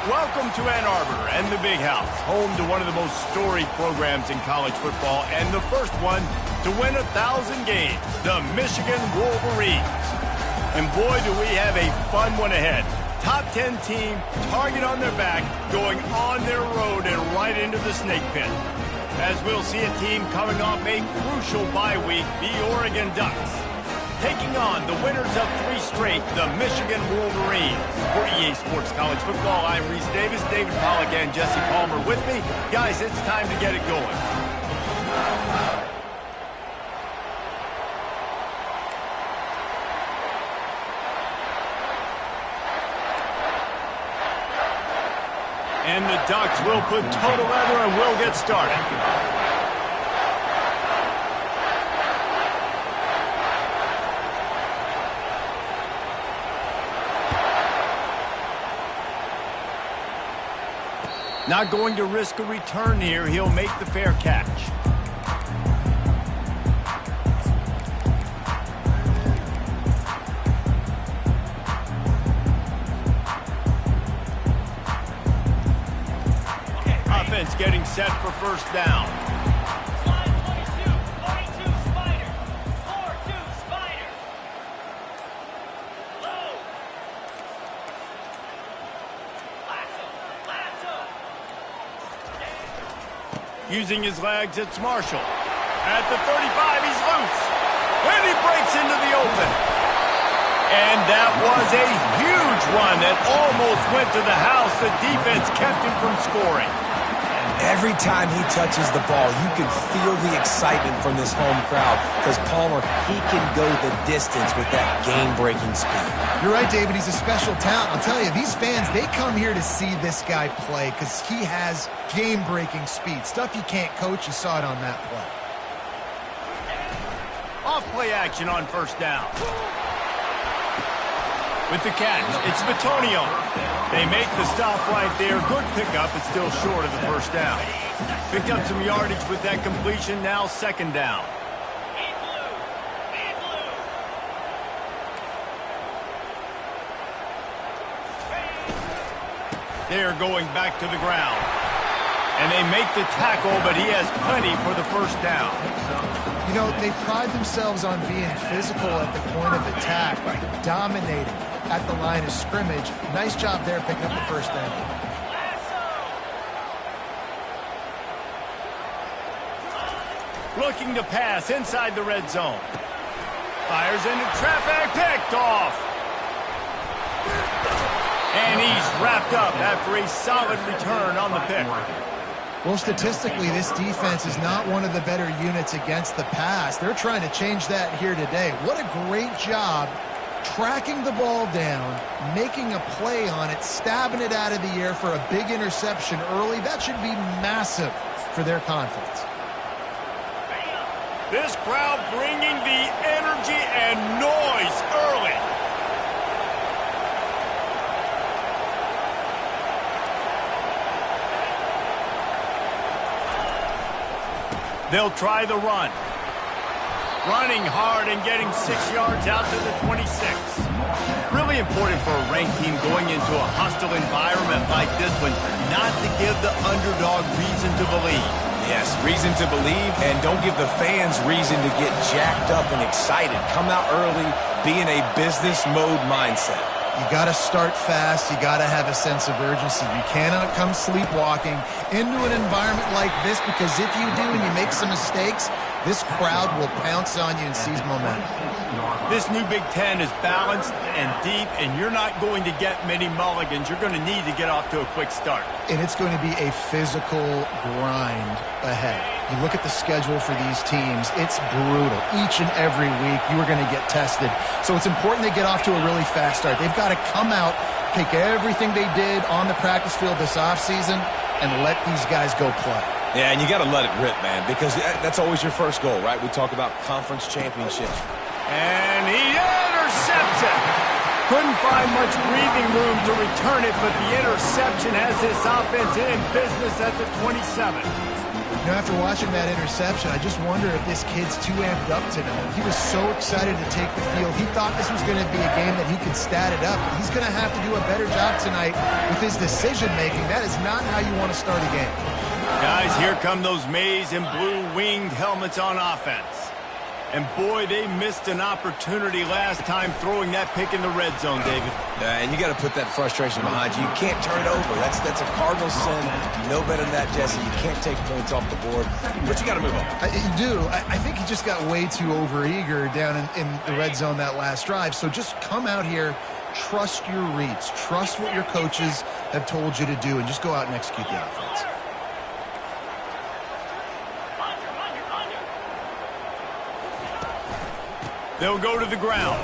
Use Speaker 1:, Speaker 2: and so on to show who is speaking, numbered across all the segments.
Speaker 1: Welcome to Ann Arbor and the Big House, home to one of the most storied programs in college football and the first one to win 1,000 games, the Michigan Wolverines. And boy, do we have a fun one ahead. Top 10 team, target on their back, going on their road and right into the snake pit. As we'll see a team coming off a crucial bye week, the Oregon Ducks, taking on the winners of 3 straight, the Michigan Wolverines. For EA Sports College Football, I'm Reese Davis, David Pollack, and Jesse Palmer with me. Guys, it's time to get it going. And the Ducks will put total leather and we'll get started. Not going to risk a return here. He'll make the fair catch. Offense getting set for first down.
Speaker 2: Slide 22, 42 Spider, 4-2 Spider. Low. Lasso.
Speaker 1: Using his legs, it's Marshall. At the 35, he's loose. And he breaks into the open. And that was a huge run that almost went to the house. The defense kept him from scoring.
Speaker 3: Every time he touches the ball, you can feel the excitement from this home crowd because Palmer, he can go the distance with that game-breaking speed.
Speaker 4: You're right, David. He's a special talent. I'll tell you, these fans, they come here to see this guy play because he has game-breaking speed. Stuff you can't coach. You saw it on that play.
Speaker 1: Off-play action on first down. With the catch, it's Bitonio. They make the stop right there. Good pickup, but still short of the first down. Picked up some yardage with that completion. Now second down. They're going back to the ground. And they make the tackle, but he has plenty for the first down.
Speaker 4: You know, they pride themselves on being physical at the point of attack, dominating at the line of scrimmage. Nice job there picking up the first down.
Speaker 1: Looking to pass inside the red zone. Fires into traffic, picked off. And he's wrapped up after a solid return on the pick.
Speaker 4: Well, statistically, this defense is not one of the better units against the pass. They're trying to change that here today. What a great job tracking the ball down, making a play on it, stabbing it out of the air for a big interception early. That should be massive for their confidence.
Speaker 1: This crowd bringing the energy and noise early. They'll try the run. Running hard and getting 6 yards out to the 26. Really important for a ranked team going into a hostile environment like this one, not to give the underdog reason to believe.
Speaker 3: Yes, reason to believe, and don't give the fans reason to get jacked up and excited. Come out early, be in a business mode mindset.
Speaker 4: You got to start fast. You got to have a sense of urgency. You cannot come sleepwalking into an environment like this because if you do and you make some mistakes, this crowd will pounce on you and seize momentum.
Speaker 1: This new Big Ten is balanced and deep, and you're not going to get many mulligans. You're going to need to get off to a quick start.
Speaker 4: And it's going to be a physical grind ahead. You look at the schedule for these teams, it's brutal. Each and every week, you are going to get tested. So it's important they get off to a really fast start. They've got to come out, take everything they did on the practice field this offseason, and let these guys go play.
Speaker 3: Yeah, and you got to let it rip, man, because that's always your first goal, right? We talk about conference championships.
Speaker 1: And he intercepts it. Couldn't find much breathing room to return it, but the interception has this offense in business at the 27.
Speaker 4: You know, after watching that interception, I just wonder if this kid's too amped up tonight. He was so excited to take the field. He thought this was going to be a game that he could stat it up. But he's going to have to do a better job tonight with his decision-making. That is not how you want to start a game.
Speaker 1: Guys, here come those maize and blue winged helmets on offense. And boy, they missed an opportunity last time throwing that pick in the red zone, David.
Speaker 3: And you got to put that frustration behind you. You can't turn it over. That's a cardinal sin. You know better than that, Jesse. You can't take points off the board, but you got to move on.
Speaker 4: You do. I think he just got way too overeager down in the red zone that last drive. So just come out here, trust your reads, trust what your coaches have told you to do, and just go out and execute the offense.
Speaker 1: They'll go to the ground.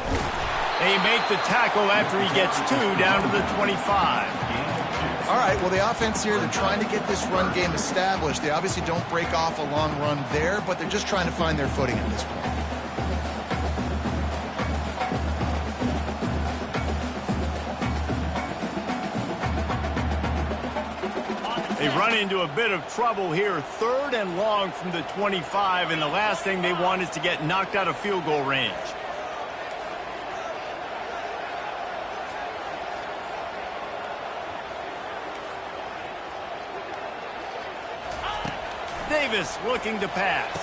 Speaker 1: They make the tackle after he gets 2 down to the 25.
Speaker 4: All right, well, the offense here, they're trying to get this run game established. They obviously don't break off a long run there, but they're just trying to find their footing at this point.
Speaker 1: They run into a bit of trouble here. 3rd and long from the 25, and the last thing they want is to get knocked out of field goal range. Davis looking to pass.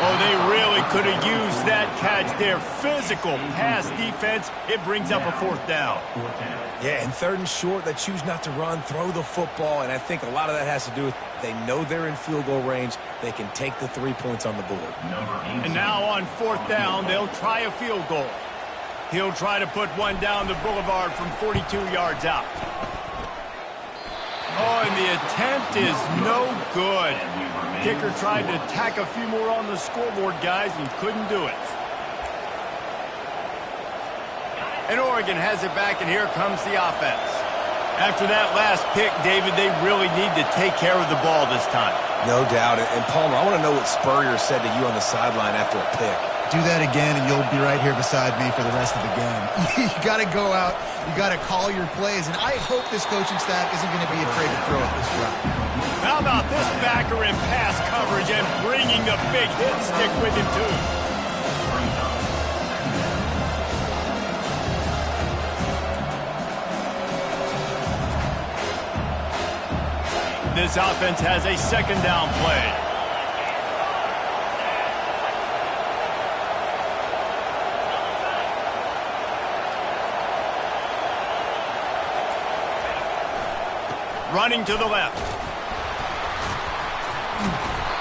Speaker 1: Oh, they really could have used that catch there. Physical pass defense. It brings up a 4th down.
Speaker 3: Yeah, and 3rd and short, they choose not to run, throw the football, and I think a lot of that has to do with they know they're in field goal range. They can take the 3 points on the board.
Speaker 1: And now on 4th down, they'll try a field goal. He'll try to put one down the boulevard from 42 yards out. Oh, and the attempt is no good. Kicker tried to tack a few more on the scoreboard, guys, and couldn't do it. And Oregon has it back, and here comes the offense. After that last pick, David, they really need to take care of the ball this time.
Speaker 3: No doubt. And Palmer, I want to know what Spurrier said to you on the sideline after a pick.
Speaker 4: Do that again, and you'll be right here beside me for the rest of the game. You got to go out. You got to call your plays, and I hope this coaching staff isn't going to be afraid to throw at this route.
Speaker 1: How about this backer in pass coverage and bringing the big hit stick with him, too? This offense has a 2nd down play. Running to the left.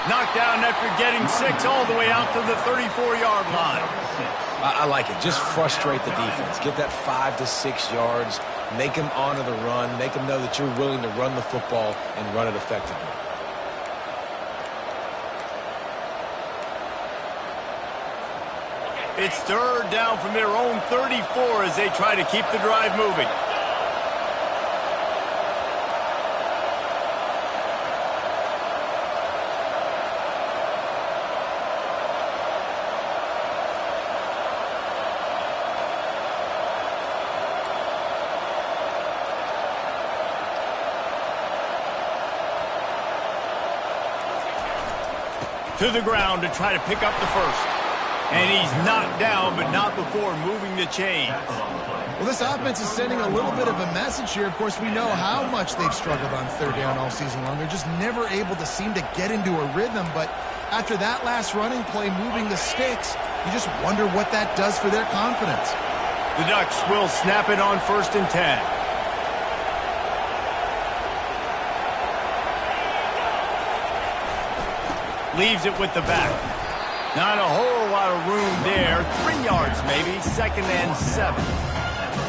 Speaker 1: Knocked down after getting 6 all the way out to the 34-yard line.
Speaker 3: I like it. Just frustrate the defense. Get that 5 to 6 yards. Make them honor the run. Make them know that you're willing to run the football and run it effectively.
Speaker 1: It's 3rd down from their own 34 as they try to keep the drive moving. To the ground to try to pick up the 1st. And he's knocked down, but not before moving the chains.
Speaker 4: Well, this offense is sending a little bit of a message here. Of course, we know how much they've struggled on 3rd down all season long. They're just never able to seem to get into a rhythm. But after that last running play, moving the sticks, you just wonder what that does for their confidence.
Speaker 1: The Ducks will snap it on 1st and 10. Leaves it with the back. Not a whole lot of room there. 3 yards maybe. 2nd and 7.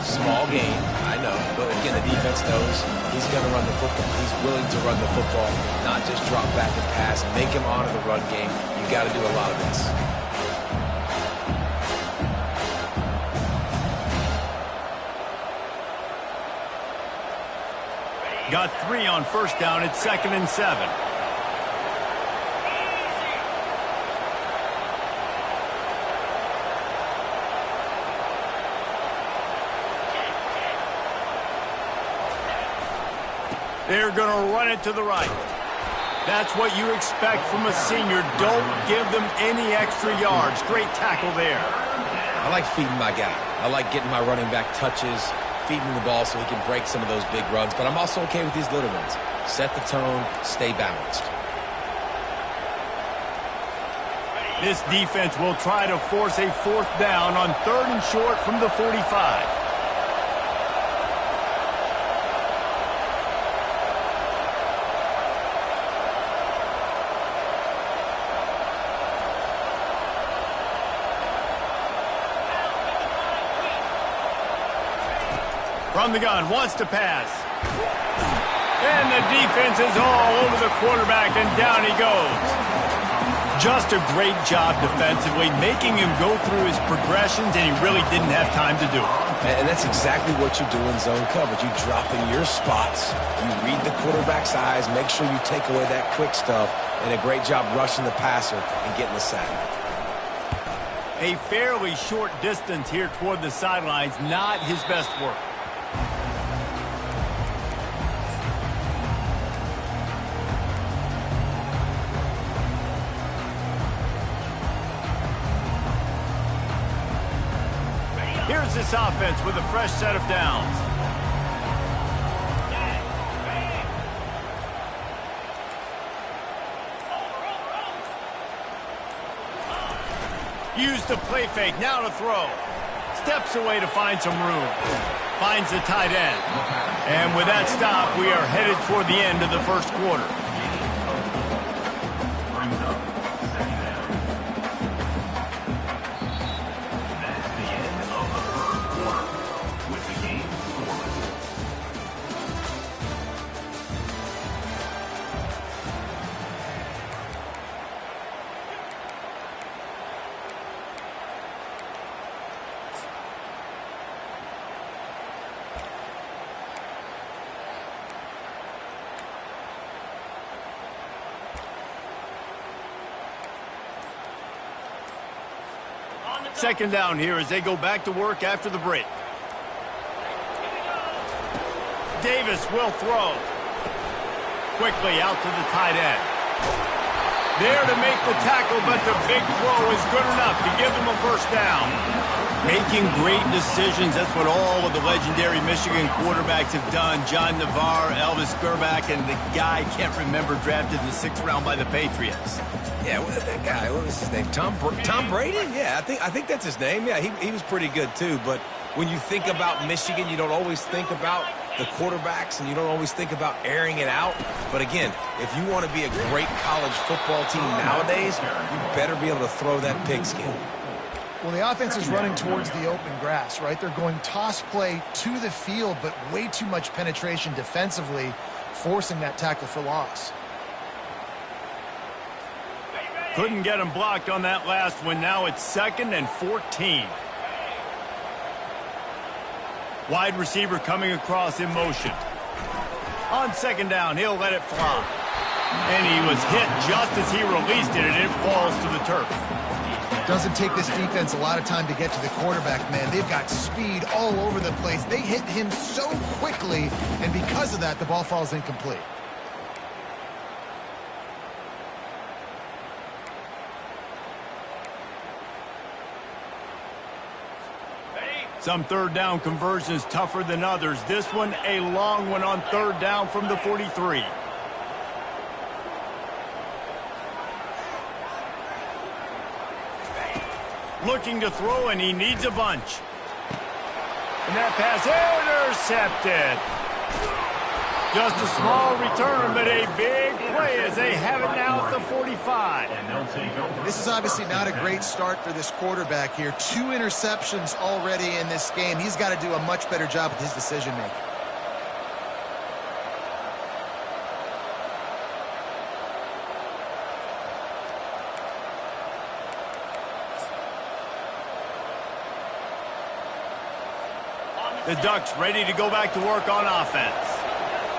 Speaker 3: Small gain, I know. But again, the defense knows he's going to run the football. He's willing to run the football, not just drop back and pass. Make him honor the run game. You got to do a lot of this.
Speaker 1: Got 3 on 1st down. It's 2nd and 7. They're going to run it to the right. That's what you expect from a senior. Don't give them any extra yards. Great tackle there.
Speaker 3: I like feeding my guy. I like getting my running back touches, feeding the ball so he can break some of those big runs. But I'm also okay with these little ones. Set the tone, stay balanced.
Speaker 1: This defense will try to force a 4th down on 3rd and short from the 45. From the gun, wants to pass. And the defense is all over the quarterback, and down he goes. Just a great job defensively, making him go through his progressions, and he really didn't have time to do it.
Speaker 3: And that's exactly what you do in zone coverage. You drop in your spots, you read the quarterback's eyes, make sure you take away that quick stuff, and a great job rushing the passer and getting the sack.
Speaker 1: A fairly short distance here toward the sidelines, not his best work. Here's this offense with a fresh set of downs. Use the play fake, now to throw. Steps away to find some room. Finds the tight end. And with that stop, we are headed toward the end of the first quarter. Second down here as they go back to work after the break. Davis will throw. Quickly out to the tight end. There to make the tackle, but the big throw is good enough to give them a first down. Making great decisions, that's what all of the legendary Michigan quarterbacks have done. John Navarre, Elvis Grbac, and the guy I can't remember drafted in the 6th round by the Patriots.
Speaker 3: Yeah, that guy, what was his name? Tom Brady? Yeah, I think that's his name. Yeah, he was pretty good too. But when you think about Michigan, you don't always think about the quarterbacks and you don't always think about airing it out. But again, if you want to be a great college football team nowadays, you better be able to throw that pigskin.
Speaker 4: Well, the offense is running towards the open grass, right? They're going toss play to the field, but way too much penetration defensively, forcing that tackle for loss.
Speaker 1: Couldn't get him blocked on that last one. Now it's 2nd and 14. Wide receiver coming across in motion. On 2nd down, he'll let it fly. And he was hit just as he released it, and it falls to the turf.
Speaker 4: Doesn't take this defense a lot of time to get to the quarterback, man. They've got speed all over the place. They hit him so quickly, and because of that, the ball falls incomplete.
Speaker 1: Some 3rd down conversions tougher than others. This one, a long one on 3rd down from the 43. Looking to throw, and he needs a bunch. And that pass intercepted. Just a small return, but a big play as they have it now at the 45.
Speaker 4: This is obviously not a great start for this quarterback here. 2 interceptions already in this game. He's got to do a much better job with his decision-making.
Speaker 1: The Ducks ready to go back to work on offense.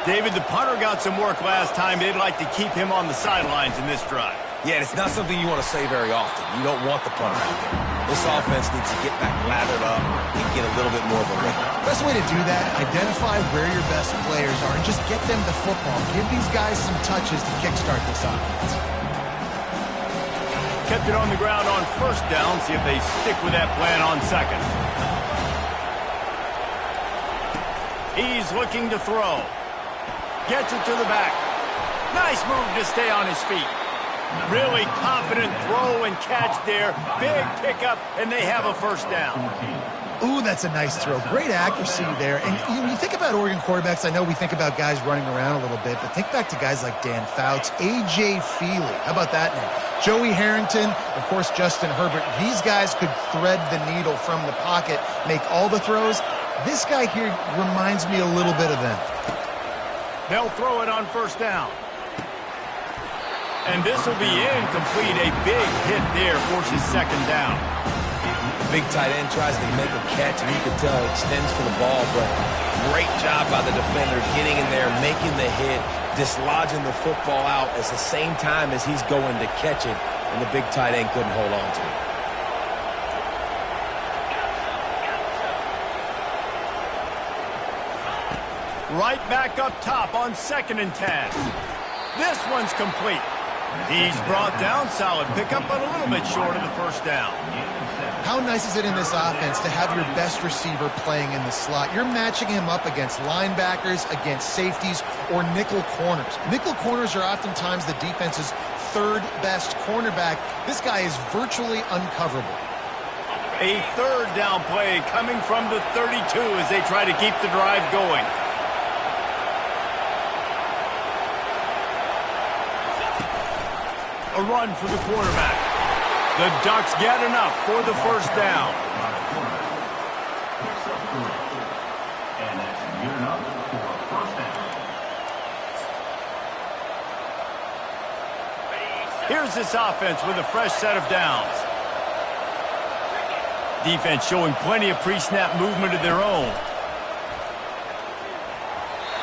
Speaker 1: David, the punter got some work last time. They'd like to keep him on the sidelines in this drive.
Speaker 3: Yeah, it's not something you want to say very often. You don't want the punter out there. This offense needs to get back lathered up and get a little bit more of a rhythm.
Speaker 4: Best way to do that, identify where your best players are and just get them the football. Give these guys some touches to kickstart this offense.
Speaker 1: Kept it on the ground on first down. See if they stick with that plan on second. He's looking to throw. Gets it to the back. Nice move to stay on his feet. Really confident throw and catch there. Big pickup, and they have a first down.
Speaker 4: Ooh, that's a nice throw. Great accuracy there. And when you think about Oregon quarterbacks, I know we think about guys running around a little bit, but think back to guys like Dan Fouts, A.J. Feely. How about that name? Joey Harrington, of course, Justin Herbert. These guys could thread the needle from the pocket, make all the throws. This guy here reminds me a little bit of them.
Speaker 1: They'll throw it on first down. And this will be incomplete. A big hit there forces second down.
Speaker 3: Big tight end tries to make a catch, and you can tell it extends for the ball, but great job by the defender getting in there, making the hit, dislodging the football out at the same time as he's going to catch it, and the big tight end couldn't hold on to it.
Speaker 1: Right back up top on 2nd and 10. This one's complete. He's brought down, solid pickup, but a little bit short of the first down.
Speaker 4: How nice is it in this offense to have your best receiver playing in the slot? You're matching him up against linebackers, against safeties, or nickel corners. Nickel corners are oftentimes the defense's third best cornerback. This guy is virtually uncoverable.
Speaker 1: A third down play coming from the 32 as they try to keep the drive going. A run for the quarterback. The Ducks get enough for the first down. Here's this offense with a fresh set of downs. Defense showing plenty of pre-snap movement of their own.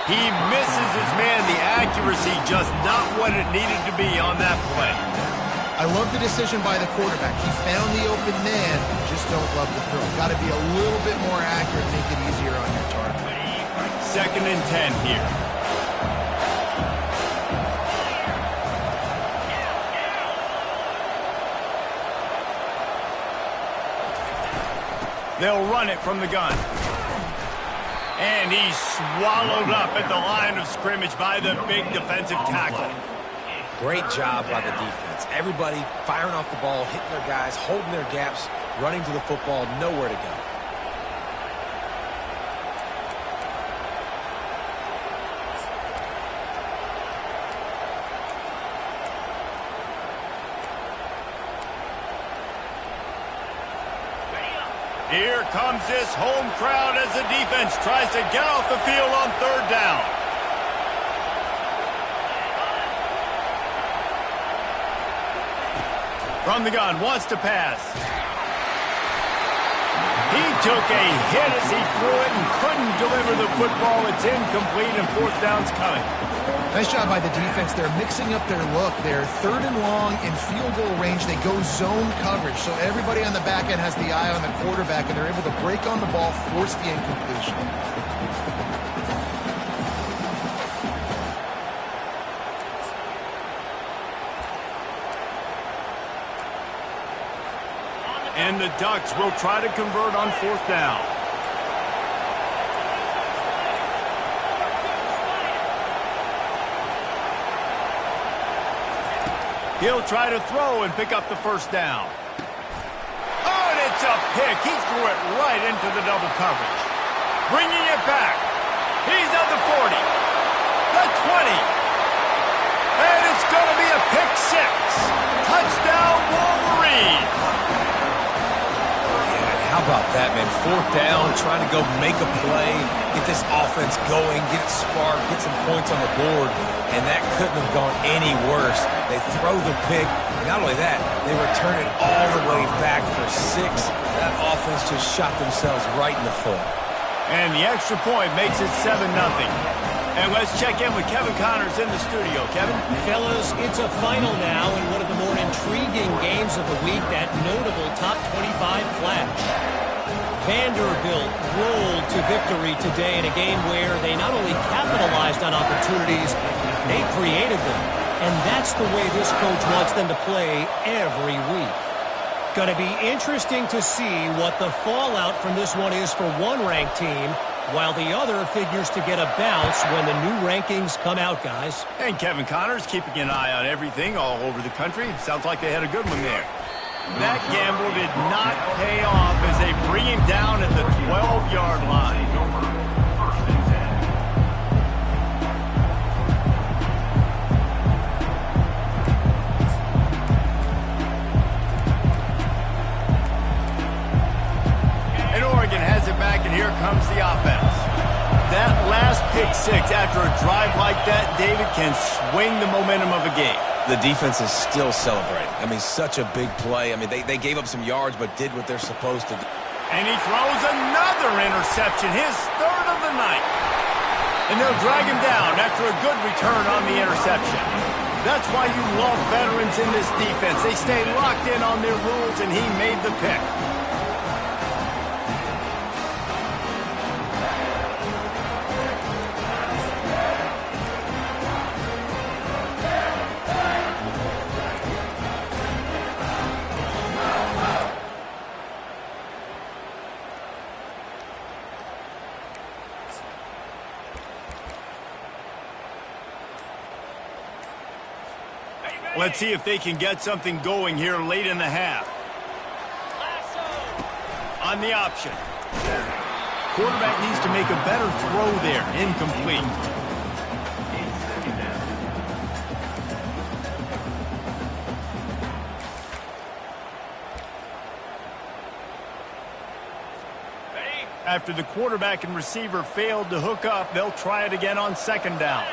Speaker 1: He misses his man. The accuracy just not what it needed to be on that play.
Speaker 4: I love the decision by the quarterback. He found the open man. Just don't love the throw. Got to be a little bit more accurate, make it easier on your target.
Speaker 1: 2nd and 10 here. They'll run it from the gun. And he's swallowed up at the line of scrimmage by the big defensive tackle.
Speaker 3: Great job by the defense. Everybody firing off the ball, hitting their guys, holding their gaps, running to the football, nowhere to go.
Speaker 1: Here comes this home crowd as the defense tries to get off the field on 3rd down. From the gun, wants to pass. He took a hit as he threw it and couldn't deliver the football. It's incomplete and 4th down's coming.
Speaker 4: Nice job by the defense. They're mixing up their look. They're 3rd and long in field goal range. They go zone coverage, so everybody on the back end has the eye on the quarterback, and they're able to break on the ball, force the incompletion.
Speaker 1: And the Ducks will try to convert on 4th down. He'll try to throw and pick up the first down. Oh, and it's a pick. He threw it right into the double coverage. Bringing it back. He's at the 40. The 20. And it's going to be a pick 6. Touchdown, Wolverines.
Speaker 3: How about that, man? 4th down, trying to go make a play, get this offense going, get it sparked, get some points on the board, and that couldn't have gone any worse. They throw the pick. Not only that, they return it all the way back for 6. That offense just shot themselves right in the foot.
Speaker 1: And the extra point makes it 7-0. And let's check in with Kevin Connors in the studio. Kevin?
Speaker 5: Fellas, it's a final now in one of the more intriguing games of the week, that notable top 25 clash. Vanderbilt rolled to victory today in a game where they not only capitalized on opportunities, they created them. And that's the way this coach wants them to play every week. Going to be interesting to see what the fallout from this one is for one ranked team, while the other figures to get a bounce when the new rankings come out, guys.
Speaker 1: And Kevin Connors keeping an eye on everything all over the country. Sounds like they had a good one there. That gamble did not pay off as they bring him down at the 12-yard line. And Oregon has it back, and here comes the offense. That last pick six after a drive like that, David, can swing the momentum of a game.
Speaker 3: The defense is still celebrating. I mean, such a big play. I mean, they gave up some yards but did what they're supposed to do.
Speaker 1: And he throws another interception, his third of the night. And they'll drag him down after a good return on the interception. That's why you love veterans in this defense. They stay locked in on their rules, and he made the pick. Let's see if they can get something going here late in the half. On the option. Quarterback needs to make a better throw there. Incomplete. After the quarterback and receiver failed to hook up, they'll try it again on second down.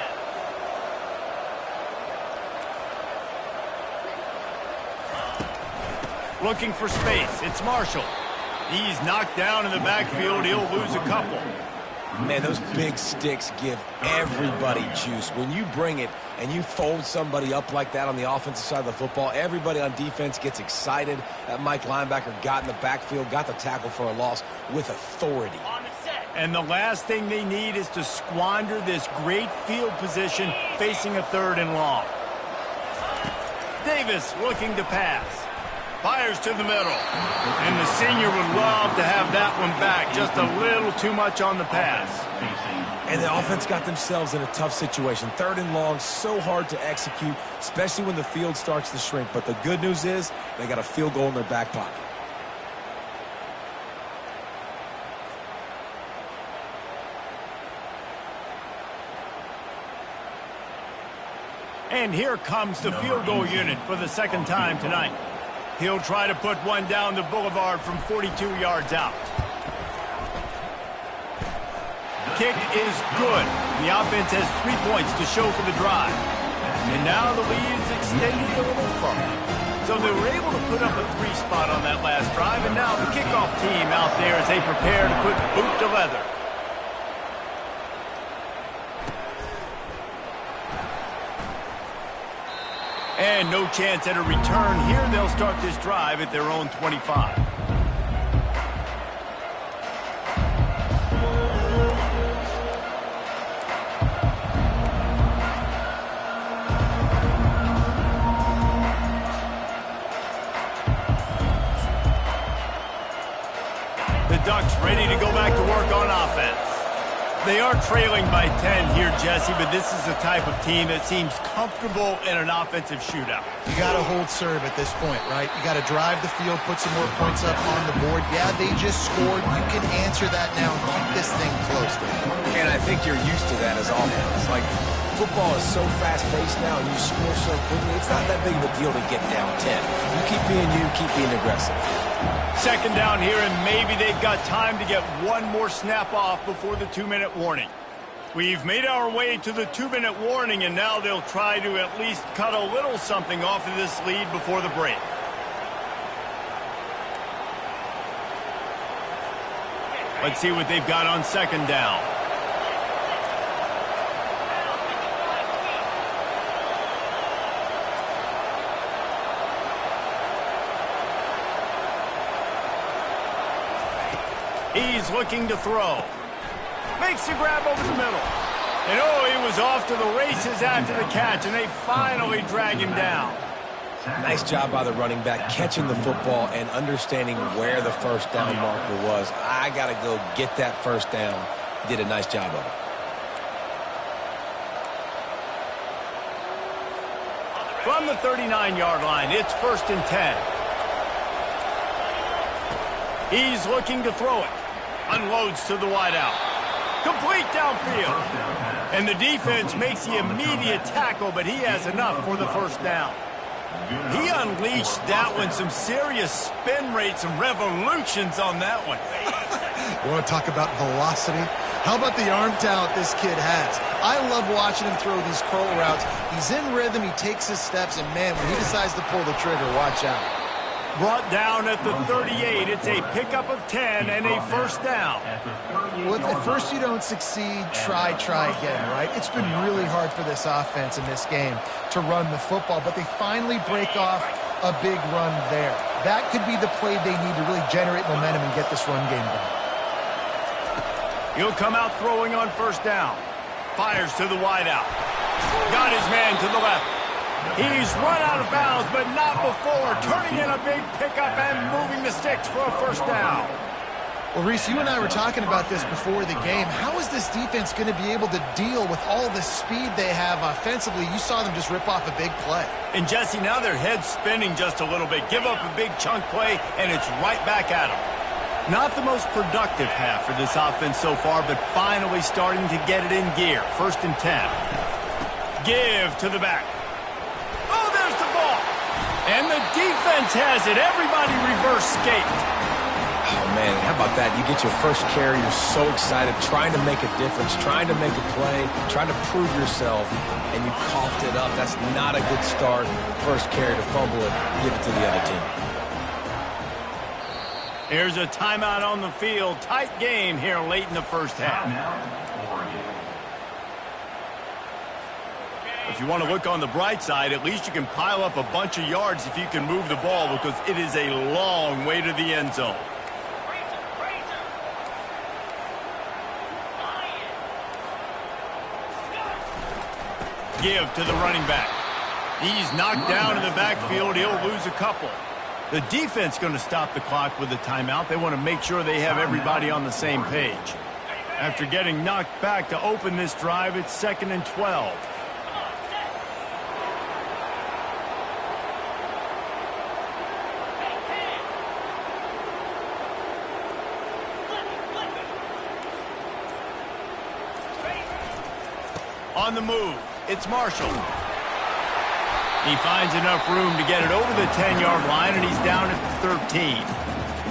Speaker 1: Looking for space. It's Marshall. He's knocked down in the backfield. He'll lose a couple.
Speaker 3: Man, those big sticks give everybody juice. When you bring it and you fold somebody up like that on the offensive side of the football, everybody on defense gets excited. That Mike linebacker got in the backfield, got the tackle for a loss with authority.
Speaker 1: And the last thing they need is to squander this great field position facing a third and long. Davis looking to pass. Fires to the middle. And the senior would love to have that one back. Just a little too much on the pass.
Speaker 3: And the offense got themselves in a tough situation. Third and long, so hard to execute, especially when the field starts to shrink. But the good news is they got a field goal in their back pocket.
Speaker 1: And here comes the field goal unit for the second time tonight. He'll try to put one down the boulevard from 42 yards out. Kick is good. The offense has 3 points to show for the drive. And now the lead is extended a little further. So they were able to put up a 3 spot on that last drive, and now the kickoff team out there as they prepare to put boot to leather. And no chance at a return here. They'll start this drive at their own 25. The Ducks ready to go back to work on offense. They are trailing by 10 here, Jesse, but this is the type of team that seems comfortable in an offensive shootout.
Speaker 4: You got to hold serve at this point, right? You got to drive the field, put some more points up on the board. Yeah, they just scored. You can answer that now and keep this thing close.
Speaker 3: And I think you're used to that as offense. Like, football is so fast-paced now and you score so quickly, it's not that big of a deal to get down 10. You keep being aggressive.
Speaker 1: Second down here, and maybe they've got time to get one more snap off before the 2-minute warning. We've made our way to the 2-minute warning, and now they'll try to at least cut a little something off of this lead before the break. Let's see what they've got on second down. He's looking to throw. Makes the grab over the middle. And oh, he was off to the races after the catch, and they finally drag him down.
Speaker 3: Nice job by the running back, catching the football and understanding where the first down marker was. I got to go get that first down. He did a nice job of it.
Speaker 1: From the 39-yard line, it's 1st and 10. He's looking to throw it. Unloads to the wideout. Complete downfield. And the defense makes the immediate tackle, but he has enough for the first down. He unleashed that one. Some serious spin rates, some revolutions on that one.
Speaker 4: You want to talk about velocity? How about the arm talent this kid has? I love watching him throw these curl routes. He's in rhythm, he takes his steps, and man, when he decides to pull the trigger, watch out.
Speaker 1: Brought down at the 38. It's a pickup of 10 and a first down.
Speaker 4: Well, if at first you don't succeed, try again, right? It's been really hard for this offense in this game to run the football, but they finally break off a big run there. That could be the play they need to really generate momentum and get this run game going.
Speaker 1: He'll come out throwing on first down. Fires to the wideout. Got his man to the left. He's run out of bounds, but not before. Turning in a big pickup and moving the sticks for a first down.
Speaker 4: Well, Reese, you and I were talking about this before the game. How is this defense going to be able to deal with all the speed they have offensively? You saw them just rip off a big play.
Speaker 1: And, Jesse, now their head's spinning just a little bit. Give up a big chunk play, and it's right back at them. Not the most productive half for this offense so far, but finally starting to get it in gear. 1st and 10. Give to the back. Oh, there's the ball. And the defense has it. Everybody reverse skate.
Speaker 3: Oh, man, how about that? You get your first carry, you're so excited, trying to make a difference, trying to make a play, trying to prove yourself, and you coughed it up. That's not a good start. First carry to fumble it, give it to the other team.
Speaker 1: Here's a timeout on the field. Tight game here late in the first half. If you want to look on the bright side, at least you can pile up a bunch of yards if you can move the ball, because it is a long way to the end zone. Give to the running back. He's knocked down in the backfield. He'll lose a couple. The defense going to stop the clock with a timeout. They want to make sure they have everybody on the same page. After getting knocked back to open this drive, it's 2nd and 12. On the move, it's Marshall. He finds enough room to get it over the 10-yard line, and he's down at the 13.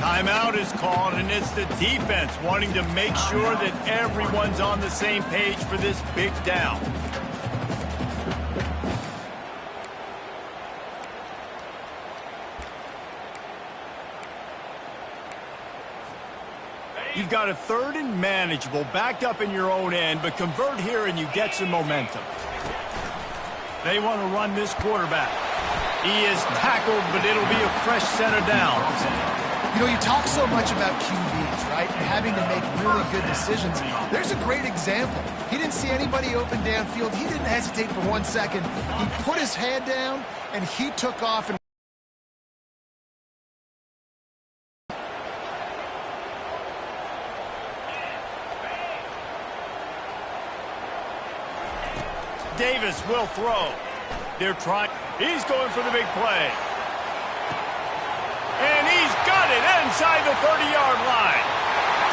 Speaker 1: Timeout is called, and it's the defense wanting to make sure that everyone's on the same page for this big down. You've got a 3rd and manageable, backed up in your own end, but convert here and you get some momentum. They want to run this quarterback. He is tackled, but it'll be a fresh set of downs.
Speaker 4: You know, you talk so much about QBs, right, and having to make really good decisions. There's a great example. He didn't see anybody open downfield. He didn't hesitate for 1 second. He put his head down, and he took off and
Speaker 1: Davis will throw. They're trying. He's going for the big play. And he's got it inside the 30-yard line.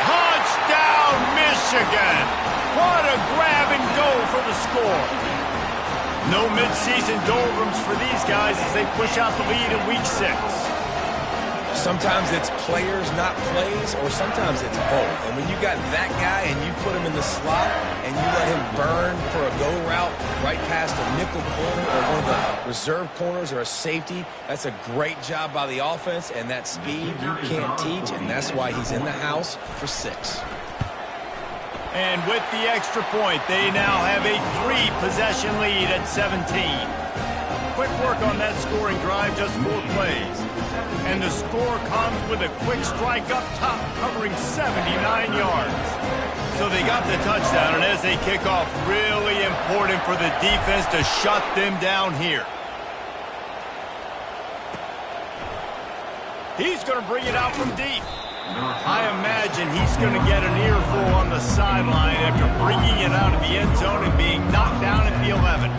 Speaker 1: Touchdown, Michigan. What a grab and go for the score. No midseason doldrums for these guys as they push out the lead in Week 6.
Speaker 3: Sometimes it's players, not plays, or sometimes it's both. And when you got that guy and you put him in the slot and you let him burn for a go route right past a nickel corner or one of the reserve corners or a safety, that's a great job by the offense, and that speed you can't teach, and that's why he's in the house for 6.
Speaker 1: And with the extra point, they now have a 3-possession lead at 17. Quick work on that scoring drive, just 4 plays. And the score comes with a quick strike up top, covering 79 yards. So they got the touchdown, and as they kick off, really important for the defense to shut them down here. He's going to bring it out from deep. I imagine he's going to get an earful on the sideline after bringing it out of the end zone and being knocked down at the 11.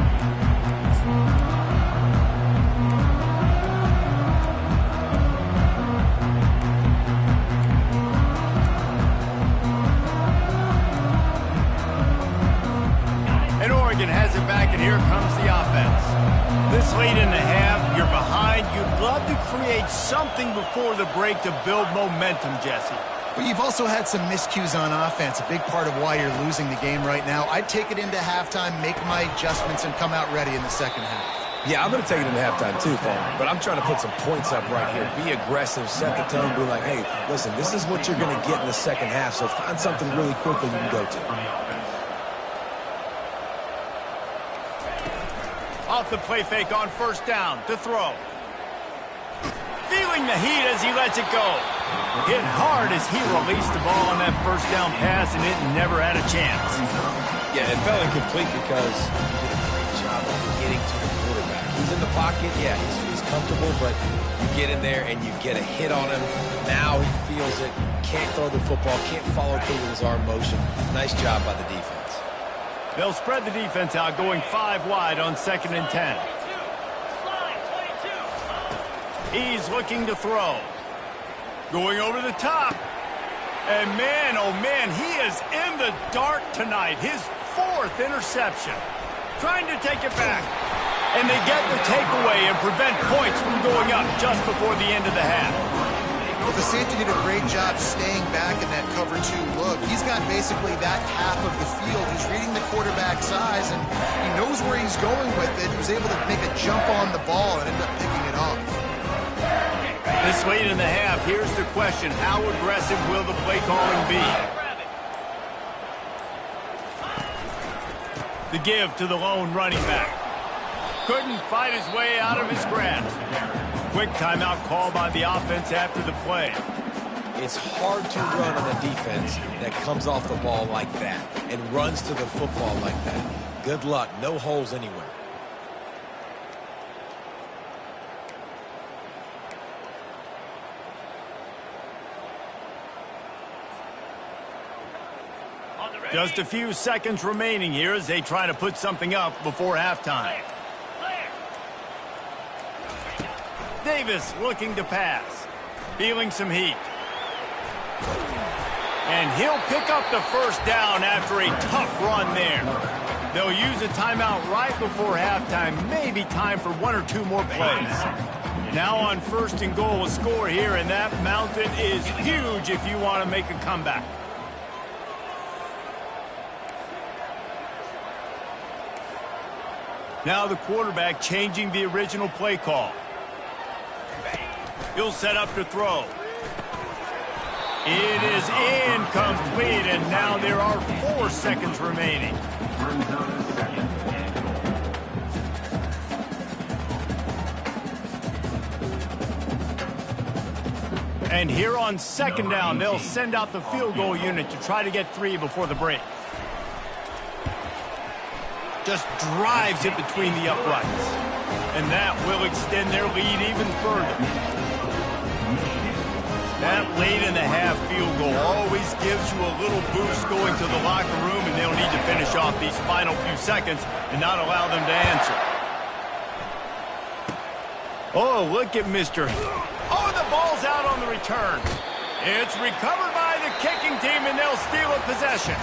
Speaker 1: And Oregon has it back, and here comes the offense. This late in the half, you're behind. You'd love to create something before the break to build momentum, Jesse.
Speaker 4: But you've also had some miscues on offense, a big part of why you're losing the game right now. I'd take it into halftime, make my adjustments, and come out ready in the second half.
Speaker 3: Yeah, I'm going to take it into halftime too, Paul. But I'm trying to put some points up right here. Be aggressive, set the tone, be like, hey, listen, this is what you're going to get in the second half, so find something really quickly you can go to.
Speaker 1: Off the play fake on first down to throw. Feeling the heat as he lets it go. Hit hard as he released the ball on that first down pass, and it never had a chance.
Speaker 3: Yeah, it fell incomplete because he did a great job of getting to the quarterback. He's in the pocket, yeah, he's comfortable, but you get in there and you get a hit on him. Now he feels it, can't throw the football, can't follow through with his arm motion. Nice job by the defense.
Speaker 1: They'll spread the defense out, going 5 wide on 2nd and 10. He's looking to throw. Going over the top. And man, oh man, he is in the dark tonight. His 4th interception. Trying to take it back. And they get the takeaway and prevent points from going up just before the end of the half.
Speaker 4: Well, the safety did a great job staying back in that cover 2 look. He's got basically that half of the field. He's reading the quarterback's size, and he knows where he's going with it. He was able to make a jump on the ball and end up picking it up.
Speaker 1: This late in the half, here's the question. How aggressive will the play calling be? The give to the lone running back. Couldn't fight his way out of his grasp. Quick timeout call by the offense after the play.
Speaker 3: It's hard to run on a defense that comes off the ball like that and runs to the football like that. Good luck. No holes anywhere.
Speaker 1: Just a few seconds remaining here as they try to put something up before halftime. Davis looking to pass. Feeling some heat. And he'll pick up the first down after a tough run there. They'll use a timeout right before halftime. Maybe time for 1 or 2 more plays. Now on 1st and goal, a score here, and that mountain is huge if you want to make a comeback. Now the quarterback changing the original play call. He'll set up to throw. It is incomplete, and now there are 4 seconds remaining. And here on 2nd down, they'll send out the field goal unit to try to get 3 before the break. Just drives it between the uprights. And that will extend their lead even further. That late in the half field goal always gives you a little boost going to the locker room, and they'll need to finish off these final few seconds and not allow them to answer. Oh, look at Mr. Oh, the ball's out on the return. It's recovered by the kicking team, and they'll steal a possession.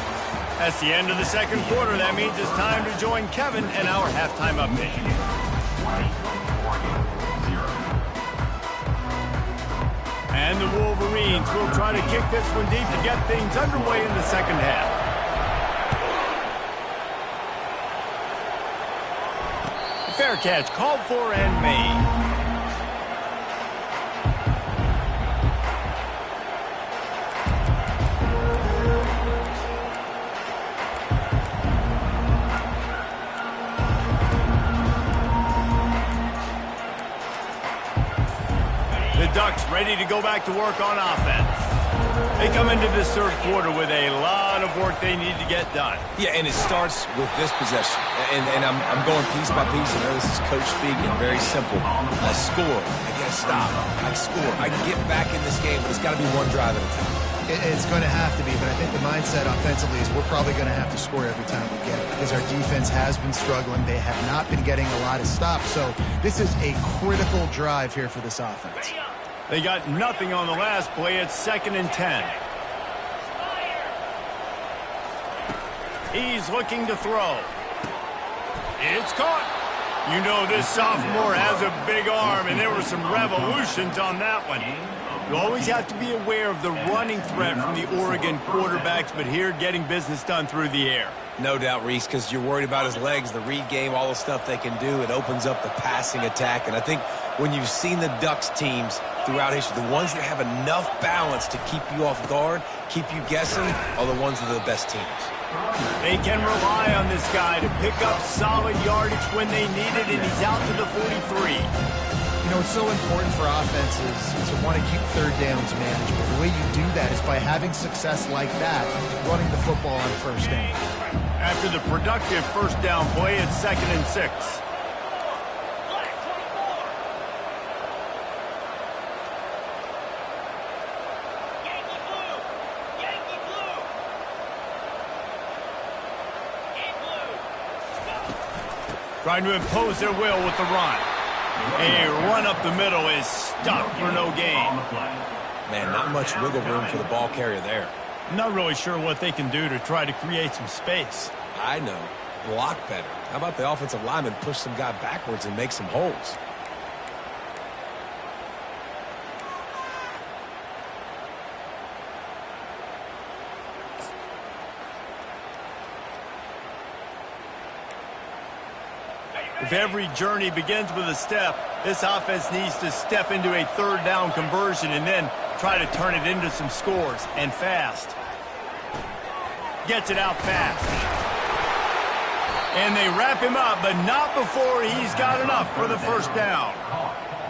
Speaker 1: That's the end of the 2nd quarter. That means it's time to join Kevin and our halftime update. And the Wolverines will try to kick this one deep to get things underway in the 2nd half. Fair catch called for and made. The Ducks ready to go back to work on offense. They come into this third quarter with a lot of work they need to get done.
Speaker 3: Yeah, and it starts with this possession. And I'm going piece by piece. I know this is coach speaking, very simple. I score. I get a stop. I score. I get back in this game, but it's got to be one drive at a time.
Speaker 4: It's going to have to be, but I think the mindset offensively is we're probably going to have to score every time we get it because our defense has been struggling. They have not been getting a lot of stops, so this is a critical drive here for this offense.
Speaker 1: They got nothing on the last play. It's 2nd and 10. He's looking to throw. It's caught. You know this sophomore has a big arm, and there were some revolutions on that one. You always have to be aware of the running threat from the Oregon quarterbacks, but here getting business done through the air.
Speaker 3: No doubt, Reese, because you're worried about his legs, the read game, all the stuff they can do. It opens up the passing attack. And I think when you've seen the Ducks teams throughout history, the ones that have enough balance to keep you off guard, keep you guessing, are the ones that are the best teams.
Speaker 1: They can rely on this guy to pick up solid yardage when they need it, and he's out to the 43.
Speaker 4: You know, it's so important for offenses to want to keep third downs manageable. The way you do that is by having success like that, running the football on first down.
Speaker 1: After the productive first down play, it's 2nd and 6. Trying to impose their will with the run. A run up the middle is stopped for no gain.
Speaker 3: Man, not much wiggle room for the ball carrier there.
Speaker 1: I'm not really sure what they can do to try to create some space.
Speaker 3: I know. Block better. How about the offensive lineman push some guy backwards and make some holes?
Speaker 1: If every journey begins with a step, this offense needs to step into a third down conversion and then try to turn it into some scores, and fast. Gets it out fast. And they wrap him up, but not before he's got enough for the first down.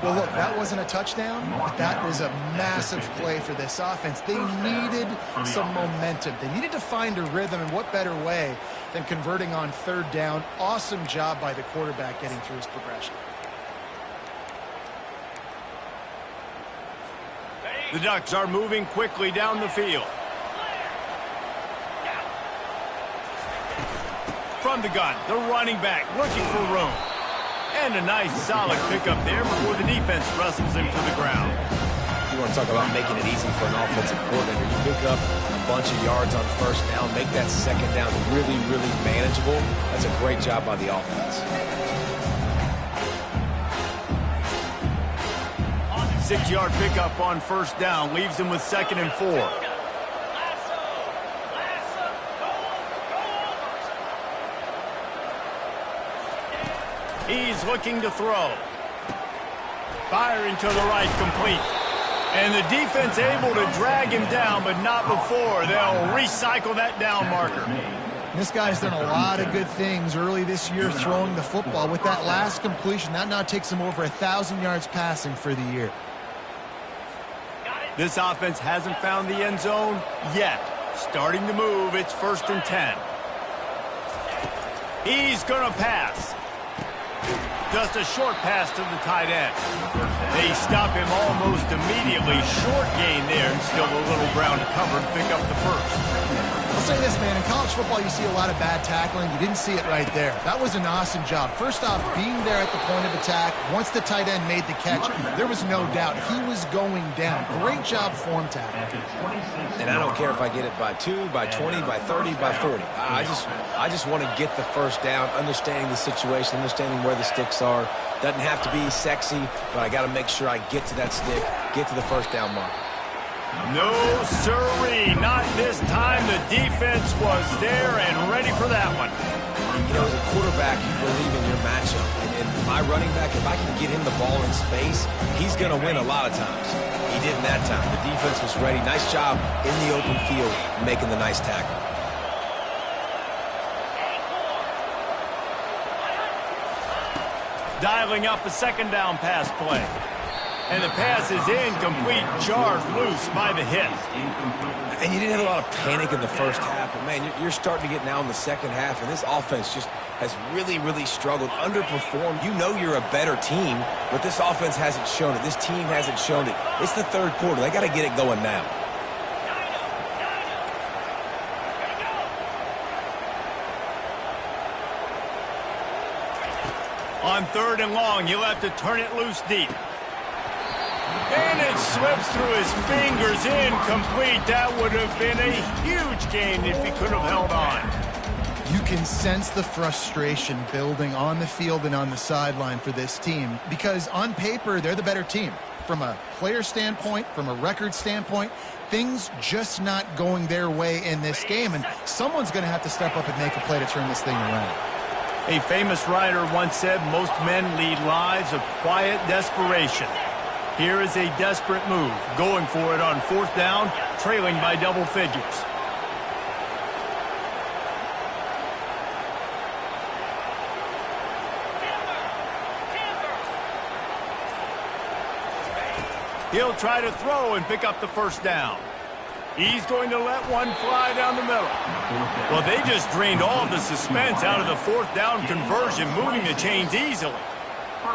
Speaker 4: Well, look, that wasn't a touchdown, but that was a massive play for this offense. They needed some momentum. They needed to find a rhythm, and what better way than converting on third down. Awesome job by the quarterback getting through his progression.
Speaker 1: The Ducks are moving quickly down the field. From the gun, the running back looking for room. And a nice solid pickup there before the defense wrestles him to the ground.
Speaker 3: You want to talk about making it easy for an offensive coordinator. You pick up a bunch of yards on first down, make that second down really, really manageable. That's a great job by the offense.
Speaker 1: 6-yard pickup on first down leaves him with 2nd and 4. He's looking to throw. Firing to the right, complete. And the defense able to drag him down, but not before. They'll recycle that down marker.
Speaker 4: This guy's done a lot of good things early this year throwing the football. With that last completion, that now takes him over 1,000 yards passing for the year.
Speaker 1: This offense hasn't found the end zone yet. Starting to move, it's 1st and 10. He's going to pass. Just a short pass to the tight end. They stop him almost immediately. Short gain there, and still a little ground to cover to pick up the first.
Speaker 4: I'll say this, man. In college football, you see a lot of bad tackling. You didn't see it right there. That was an awesome job. First off, being there at the point of attack. Once the tight end made the catch, there was no doubt he was going down. Great job form tackling.
Speaker 3: And I don't care if I get it by 2, by 20, by 30, by 40. I just want to get the first down, understanding the situation, understanding where the sticks are. Doesn't have to be sexy, but I got to make sure I get to that stick, get to the first down mark.
Speaker 1: No, sirree, not this time. The defense was there and ready for that one.
Speaker 3: You know, as a quarterback, you believe in your matchup. And my running back, if I can get him the ball in space, he's going to win a lot of times. He did in that time. The defense was ready. Nice job in the open field, making the nice tackle.
Speaker 1: Dialing up a 2nd down pass play. And the pass is incomplete, jarred loose by the hit.
Speaker 3: And you didn't have a lot of panic in the first half, but, man, you're starting to get now in the second half, and this offense just has really, really struggled, underperformed. You know you're a better team, but this offense hasn't shown it. This team hasn't shown it. It's the third quarter. They got to get it going now.
Speaker 1: On 3rd and long, he'll have to turn it loose deep. And it slips through his fingers, incomplete. That would have been a huge gain if he could have held on.
Speaker 4: You can sense the frustration building on the field and on the sideline for this team because on paper, they're the better team. From a player standpoint, from a record standpoint, things just not going their way in this game, and someone's going to have to step up and make a play to turn this thing around.
Speaker 1: A famous writer once said, most men lead lives of quiet desperation. Here is a desperate move, going for it on 4th down, trailing by double figures. He'll try to throw and pick up the 1st down. He's going to let one fly down the middle. Well, they just drained all of the suspense out of the 4th down conversion, moving the chains easily.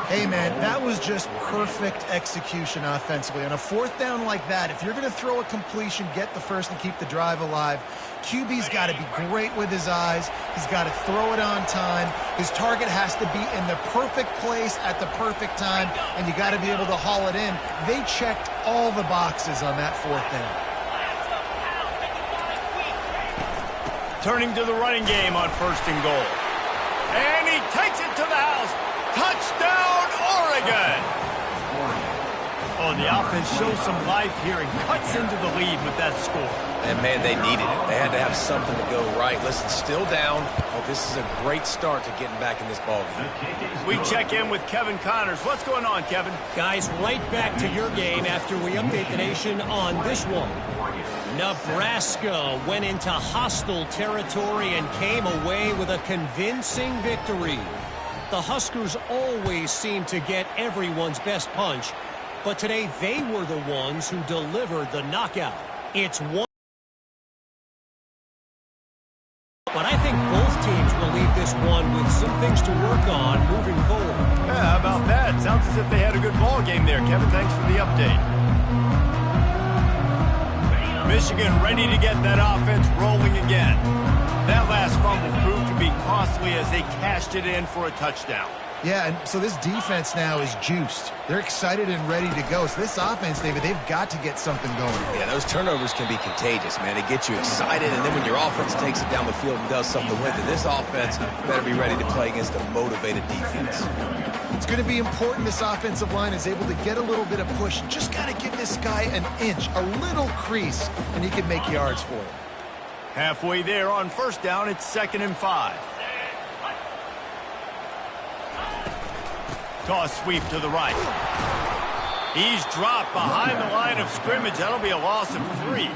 Speaker 4: Hey, man, that was just perfect execution offensively. On a 4th down like that, if you're going to throw a completion, get the first and keep the drive alive, QB's got to be great with his eyes. He's got to throw it on time. His target has to be in the perfect place at the perfect time, and you got to be able to haul it in. They checked all the boxes on that 4th down.
Speaker 1: Turning to the running game on 1st and goal. And he takes it to the house. Touchdown, Oregon! Oh, the offense shows some life here and cuts into the lead with that score.
Speaker 3: And, man, they needed it. They had to have something to go right. Listen, still down, but this is a great start to getting back in this ballgame.
Speaker 1: We check in with Kevin Connors. What's going on, Kevin?
Speaker 5: Guys, right back to your game after we update the nation on this one. Nebraska went into hostile territory and came away with a convincing victory. The Huskers always seem to get everyone's best punch, but today they were the ones who delivered the knockout. It's one. But I think both teams will leave this one with some things to work on moving forward.
Speaker 1: Yeah, how about that? Sounds as if they had a good ball game there. Kevin, thanks for the update. Michigan ready to get that offense rolling again. That last fumble proved to be costly as they cashed it in for a touchdown.
Speaker 4: Yeah, and so this defense now is juiced. They're excited and ready to go. So this offense, David, they've got to get something going.
Speaker 3: Yeah, those turnovers can be contagious, man. They get you excited, and then when your offense takes it down the field and does something with it, this offense better be ready to play against a motivated defense.
Speaker 4: It's going to be important this offensive line is able to get a little bit of push. Just got to give this guy an inch, a little crease, and he can make yards for it.
Speaker 1: Halfway there on 1st down, it's 2nd and 5. Toss sweep to the right. He's dropped behind the line of scrimmage. That'll be a loss of 3.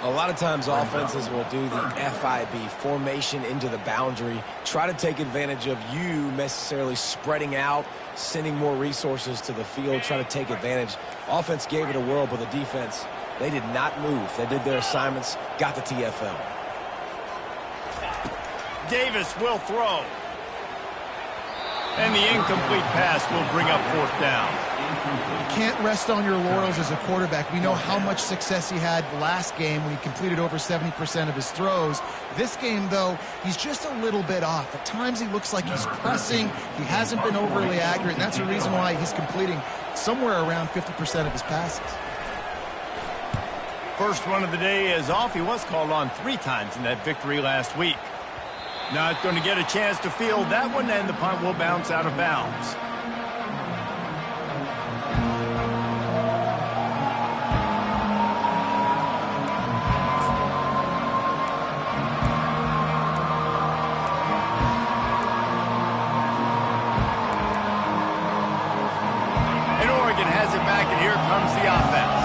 Speaker 3: A lot of times offenses will do the FIB, formation into the boundary, try to take advantage of you necessarily spreading out, sending more resources to the field, trying to take advantage. Offense gave it a whirl, but the defense, they did not move. They did their assignments, got the TFL.
Speaker 1: Davis will throw. And the incomplete pass will bring up 4th down.
Speaker 4: You can't rest on your laurels as a quarterback. We know how much success he had last game when he completed over 70% of his throws. This game, though, he's just a little bit off. At times he looks like he's pressing. He hasn't been overly accurate, and that's the reason why he's completing somewhere around 50% of his passes.
Speaker 1: First one of the day is off. He was called on 3 times in that victory last week. Not going to get a chance to field that one, and the punt will bounce out of bounds. And Oregon has it back, and here comes the offense.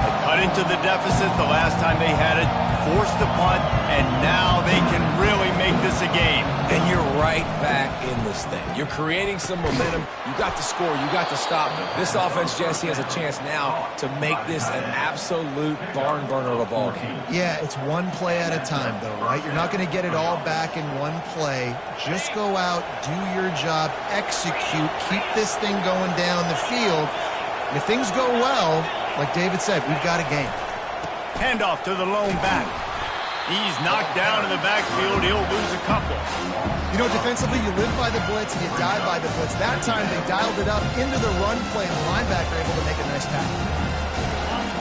Speaker 1: They cut into the deficit the last time they had it, forced the punt, and now they can really make this this a game.
Speaker 3: And you're right back in this thing. You're creating some momentum. You got the score. You got the stop. This offense, Jesse, has a chance now to make this an absolute barn burner of a ball game.
Speaker 4: Yeah, it's one play at a time, though, right? You're not going to get it all back in one play. Just go out, do your job, execute, keep this thing going down the field. And if things go well, like David said, we've got a game.
Speaker 1: Handoff to the lone back. He's knocked down in the backfield. He'll lose a couple.
Speaker 4: You know, defensively, you live by the blitz and you die by the blitz. That time, they dialed it up into the run play, and the linebacker able to make a nice tackle.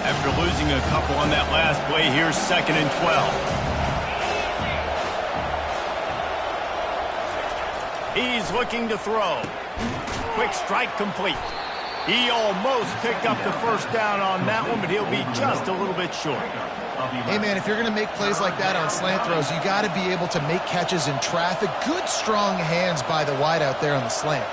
Speaker 1: After losing a couple on that last play, here's 2nd and 12. He's looking to throw. Quick strike complete. He almost picked up the first down on that one, but he'll be just a little bit short.
Speaker 4: Hey, man, if you're going to make plays like that on slant throws, you got to be able to make catches in traffic. Good, strong hands by the wide out there on the slant.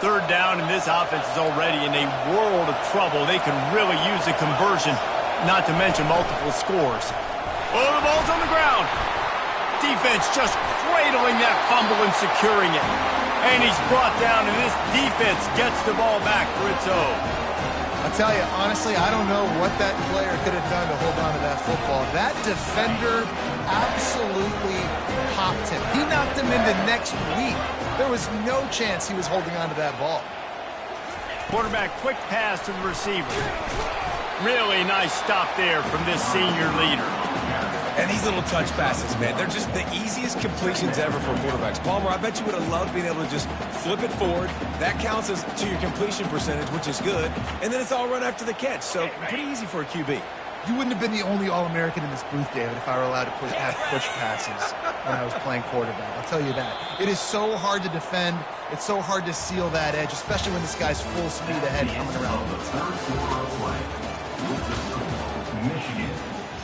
Speaker 1: Third down, and this offense is already in a world of trouble. They could really use a conversion, not to mention multiple scores. Oh, the ball's on the ground. Defense just cradling that fumble and securing it. And he's brought down, and this defense gets the ball back for its own.
Speaker 4: I'll tell you, honestly, I don't know what that player could have done to hold on to that football. That defender absolutely popped him. He knocked him into next week. There was no chance he was holding on to that ball.
Speaker 1: Quarterback, quick pass to the receiver. Really nice stop there from this senior leader.
Speaker 3: And these little touch passes, man, they're just the easiest completions ever for quarterbacks. Palmer, I bet you would have loved being able to just flip it forward. That counts as to your completion percentage, which is good. And then it's all run after the catch, so pretty easy for a QB.
Speaker 4: You wouldn't have been the only All-American in this booth, David, if I were allowed to have push passes when I was playing quarterback. I'll tell you that. It is so hard to defend. It's so hard to seal that edge, especially when this guy's full speed ahead coming around the
Speaker 6: Michigan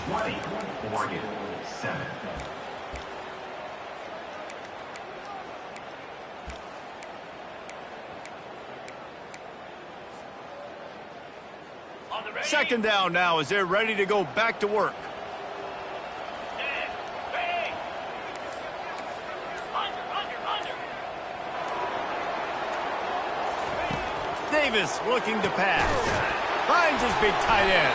Speaker 6: 20, Oregon 7.
Speaker 1: Second down now as they're ready to go back to work. Davis looking to pass. Finds his big tight end.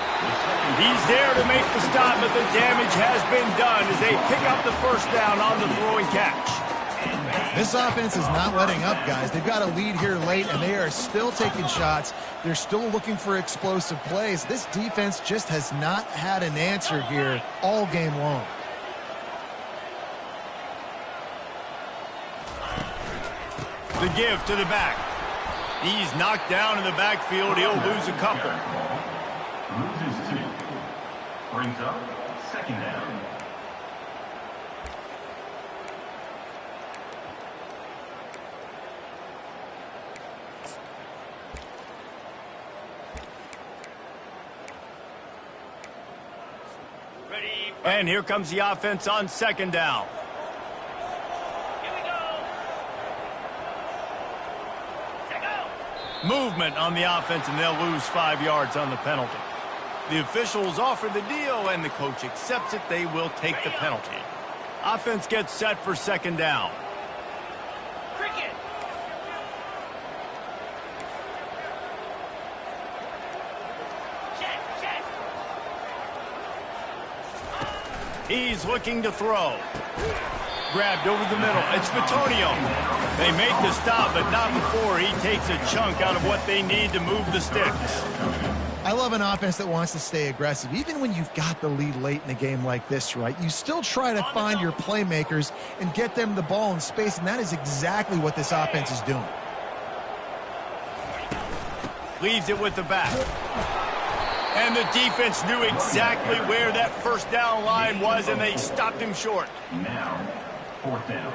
Speaker 1: He's there to make the stop, but the damage has been done as they pick up the first down on the throwing catch.
Speaker 4: This offense is not letting up, guys. They've got a lead here late, and they are still taking shots. They're still looking for explosive plays. This defense just has not had an answer here all game long.
Speaker 1: The give to the back. He's knocked down in the backfield. He'll lose a couple.
Speaker 6: Loses 2. Brings up 2nd down.
Speaker 1: And here comes the offense on 2nd down. Movement on the offense, and they'll lose 5 yards on the penalty. The officials offer the deal, and the coach accepts it. They will take the penalty. Offense gets set for 2nd down.
Speaker 2: Cricket. Check.
Speaker 1: He's looking to throw. Grabbed over the middle. It's Batonio. They make the stop, but not before he takes a chunk out of what they need to move the sticks.
Speaker 4: I love an offense that wants to stay aggressive. Even when you've got the lead late in a game like this, right? You still try to find your playmakers and get them the ball in space, and that is exactly what this offense is doing.
Speaker 1: Leaves it with the back. And the defense knew exactly where that first down line was, and they stopped him short.
Speaker 6: Now, 4th down.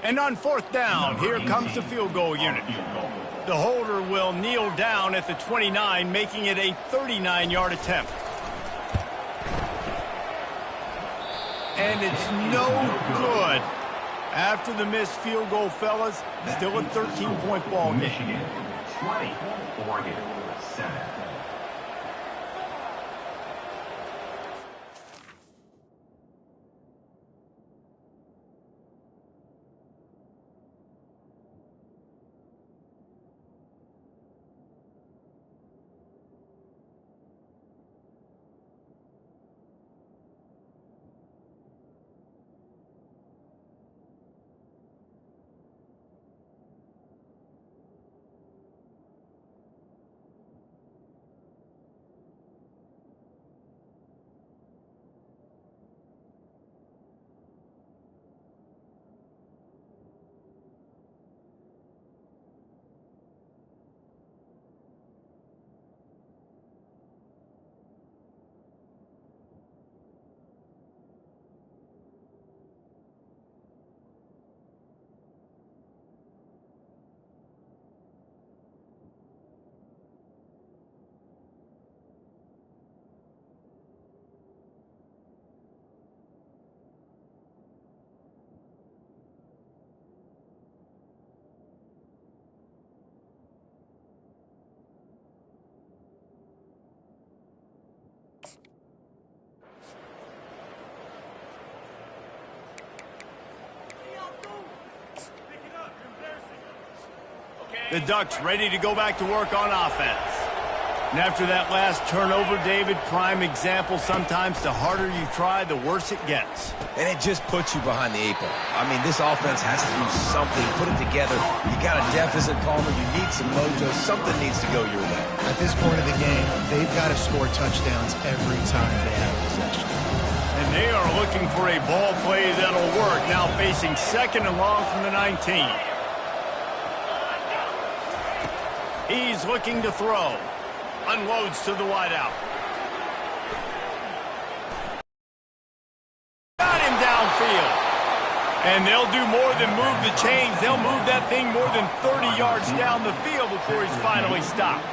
Speaker 1: And on 4th down, here comes the field goal unit. The holder will kneel down at the 29, making it a 39-yard attempt. And it's no good. After the missed field goal, fellas, still a 13-point ball game.
Speaker 6: Michigan 20, Oregon 7.
Speaker 1: The Ducks ready to go back to work on offense. And after that last turnover, David, prime example, sometimes the harder you try, the worse it gets.
Speaker 3: And it just puts you behind the 8 ball. I mean, this offense has to do something, put it together. You got a deficit, Palmer. You need some mojo. Something needs to go your way.
Speaker 4: At this point of the game, they've got to score touchdowns every time they have possession.
Speaker 1: And they are looking for a ball play that'll work. Now facing 2nd and long from the 19. He's looking to throw. Unloads to the wideout. Got him downfield. And they'll do more than move the chains. They'll move that thing more than 30 yards down the field before he's finally stopped.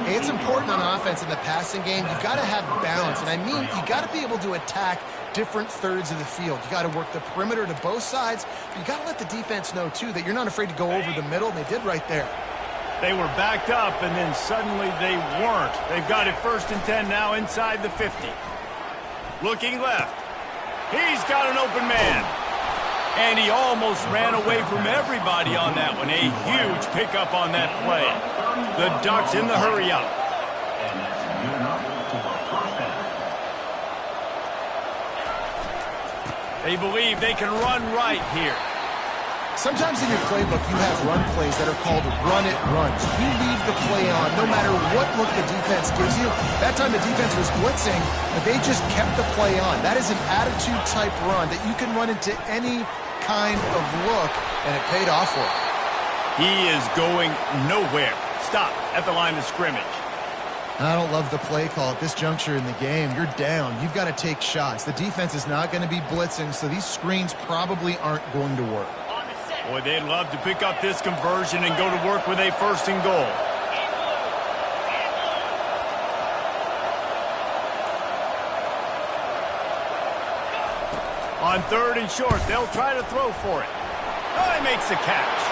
Speaker 4: Hey, it's important on offense in the passing game. You've got to have balance. And I mean, you got to be able to attack different thirds of the field. You got to work the perimeter to both sides. But you got to let the defense know, too, that you're not afraid to go over the middle, and they did right there.
Speaker 1: They were backed up, and then suddenly they weren't. They've got it 1st and 10 now inside the 50. Looking left. He's got an open man. And he almost ran away from everybody on that one. A huge pickup on that play. The Ducks in the hurry-up.
Speaker 6: And that's good enough for a first down.
Speaker 1: They believe they can run right here.
Speaker 4: Sometimes in your playbook, you have run plays that are called run-it runs. You leave the play on no matter what look the defense gives you. That time the defense was blitzing, but they just kept the play on. That is an attitude-type run that you can run into any kind of look, and it paid off for him.
Speaker 1: He is going nowhere. Stop at the line of scrimmage.
Speaker 4: I don't love the play call at this juncture in the game. You're down. You've got to take shots. The defense is not going to be blitzing, so these screens probably aren't going to work.
Speaker 1: Boy, they'd love to pick up this conversion and go to work with a 1st and goal. On 3rd and short, they'll try to throw for it. Oh, he makes the catch.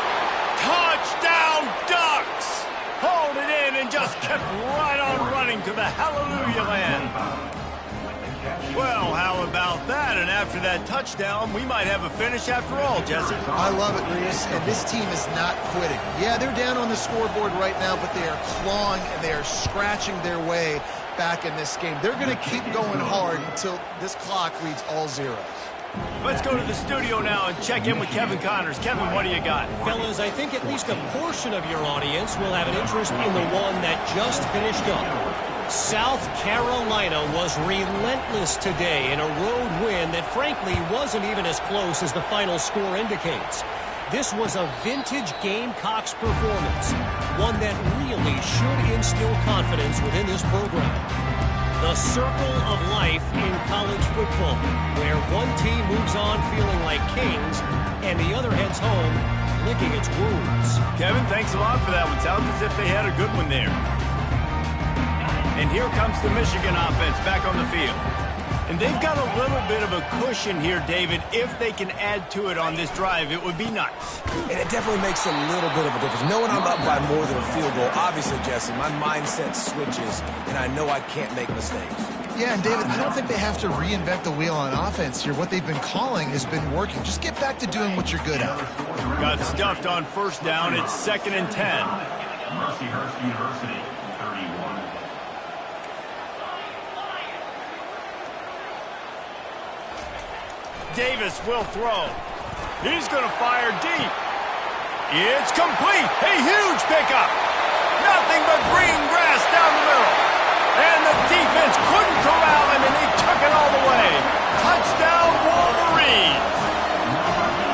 Speaker 1: Touchdown, Ducks! Hold it in and just kept right on running to the hallelujah land. Well, how about that? And after that touchdown, we might have a finish after all, Jesse.
Speaker 4: I love it, Reese, and this team is not quitting. Yeah, they're down on the scoreboard right now, but they are clawing and they are scratching their way back in this game. They're going to keep going hard until this clock reads all zeros.
Speaker 1: Let's go to the studio now and check in with Kevin Connors. Kevin, what do you got?
Speaker 5: Fellas, I think at least a portion of your audience will have an interest in the one that just finished up. South Carolina was relentless today in a road win that frankly wasn't even as close as the final score indicates. This was a vintage Gamecocks performance, one that really should instill confidence within this program. The circle of life in college football, where one team moves on feeling like kings and the other heads home licking its wounds.
Speaker 1: Kevin, thanks a lot for that one. Sounds as if they had a good one there. And here comes the Michigan offense back on the field. And they've got a little bit of a cushion here, David. If they can add to it on this drive, it would be nice.
Speaker 3: And it definitely makes a little bit of a difference. Knowing I'm up by more than a field goal, obviously, Jesse, my mindset switches, and I know I can't make mistakes.
Speaker 4: Yeah, and David, I don't think they have to reinvent the wheel on offense here. What they've been calling has been working. Just get back to doing what you're good at.
Speaker 1: Got stuffed on first down. It's 2nd and 10.
Speaker 6: Mercyhurst University, 31.
Speaker 1: Davis will throw. He's going to fire deep. It's complete. A huge pickup. Nothing but green grass down the middle. And the defense couldn't corral him, and they took it all the way. Touchdown, Wolverines.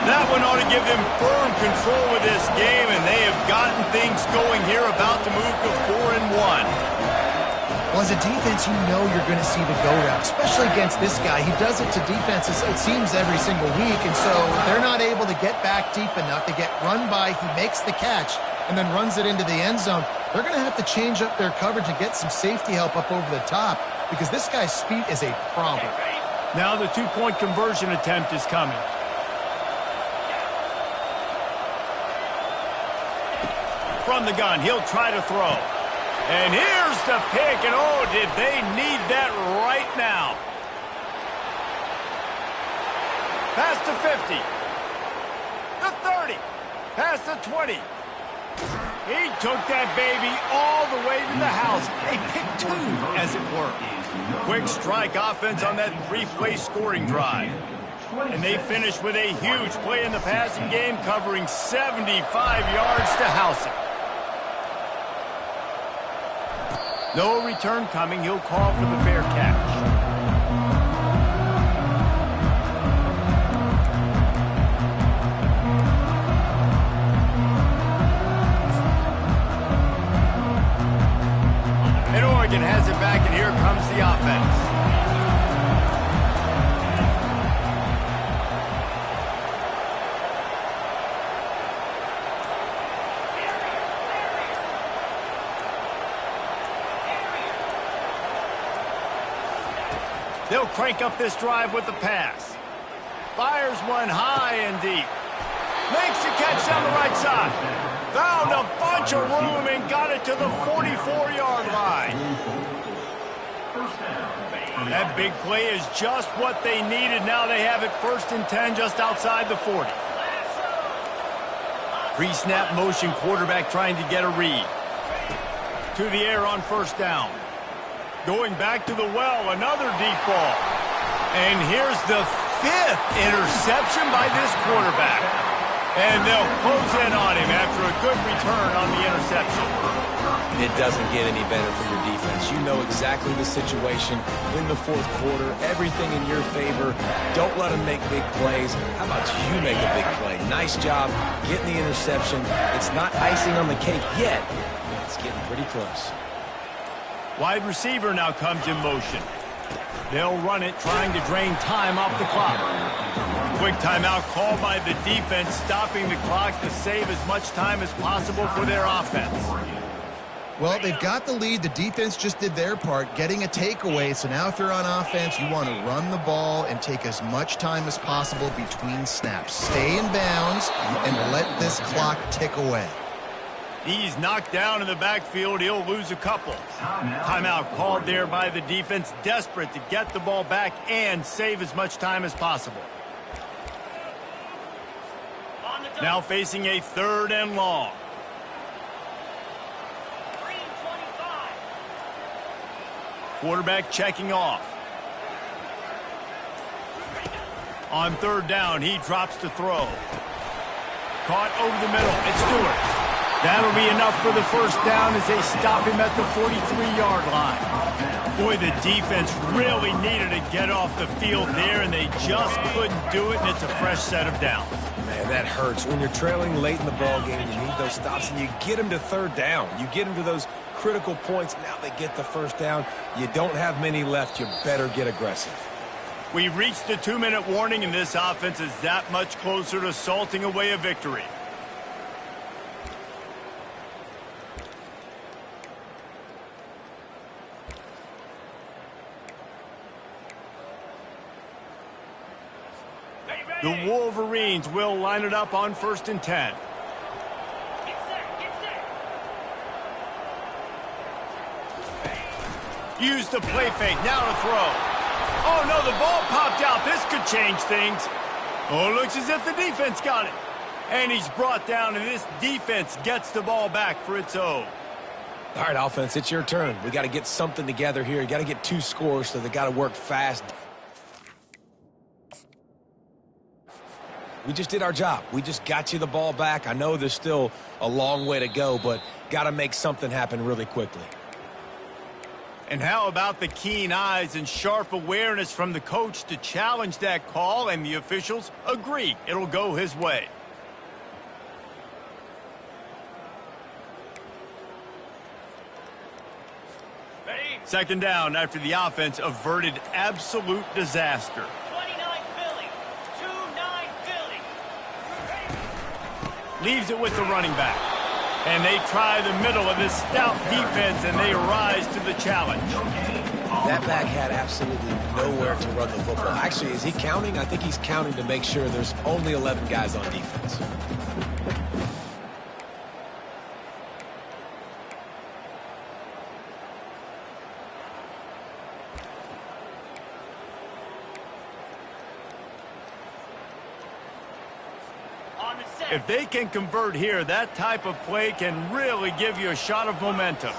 Speaker 1: That one ought to give them firm control of this game, and they have gotten things going here, about to move to 4-1.
Speaker 4: Well, as a defense, you know you're going to see the go route, especially against this guy. He does it to defenses, it seems, every single week, and so they're not able to get back deep enough. They get run by, he makes the catch, and then runs it into the end zone. They're going to have to change up their coverage and get some safety help up over the top because this guy's speed is a problem.
Speaker 1: Now the two-point conversion attempt is coming. From the gun, he'll try to throw. And here's the pick, and oh, did they need that right now. Past the 50. The 30. Past the 20. He took that baby all the way to the house. A pick two, as it were. Quick strike offense on that three-play scoring drive. And they finish with a huge play in the passing game, covering 75 yards to house it. No return coming. He'll call for the fair catch. And Oregon has it back, and here comes the offense. They'll crank up this drive with the pass. Fires one high and deep. Makes the catch down the right side. Found a bunch of room and got it to the 44-yard line. That big play is just what they needed. Now they have it 1st and 10 just outside the 40. Pre-snap motion, quarterback trying to get a read. To the air on 1st down. Going back to the well, another deep ball. And here's the 5th interception by this quarterback. And they'll close in on him after a good return on the interception.
Speaker 3: It doesn't get any better for your defense. You know exactly the situation in the 4th quarter. Everything in your favor. Don't let them make big plays. How about you make a big play? Nice job getting the interception. It's not icing on the cake yet, but it's getting pretty close.
Speaker 1: Wide receiver now comes in motion. They'll run it, trying to drain time off the clock. Quick timeout called by the defense, stopping the clock to save as much time as possible for their offense.
Speaker 4: Well, they've got the lead. The defense just did their part, getting a takeaway. So now if they're on offense, you want to run the ball and take as much time as possible between snaps. Stay in bounds and let this clock tick away.
Speaker 1: He's knocked down in the backfield. He'll lose a couple. Timeout called there by the defense, desperate to get the ball back and save as much time as possible. Now facing a 3rd and long. Quarterback checking off. On 3rd down, he drops to throw. Caught over the middle. It's Stewart. That'll be enough for the 1st down as they stop him at the 43-yard line. Boy, the defense really needed to get off the field there, and they just couldn't do it, and it's a fresh set of downs.
Speaker 3: Man, that hurts. When you're trailing late in the ball game, you need those stops, and you get them to 3rd down. You get them to those critical points. Now they get the first down. You don't have many left. You better get aggressive.
Speaker 1: We've reached the 2-minute warning, and this offense is that much closer to salting away a victory. The Wolverines will line it up on 1st and 10.
Speaker 2: Get set, get set.
Speaker 1: Use the play fake, now to throw. Oh no, the ball popped out. This could change things. Oh, looks as if the defense got it. And he's brought down, and this defense gets the ball back for its own.
Speaker 3: All right, offense, it's your turn. We got to get something together here. You got to get 2 scores, so they got to work fast. We just did our job. We just got you the ball back. I know there's still a long way to go, but got to make something happen really quickly.
Speaker 1: And how about the keen eyes and sharp awareness from the coach to challenge that call, and the officials agree it'll go his way.
Speaker 2: Ready?
Speaker 1: 2nd down after the offense averted absolute disaster.
Speaker 2: 29 Philly. 2-9 Philly.
Speaker 1: Leaves it with the running back. And they try the middle of this stout defense, and they rise to the challenge.
Speaker 3: That back had absolutely nowhere to run the football. Actually, is he counting? I think he's counting to make sure there's only 11 guys on defense.
Speaker 2: On the set.
Speaker 1: If they can convert here, that type of play can really give you a shot of momentum.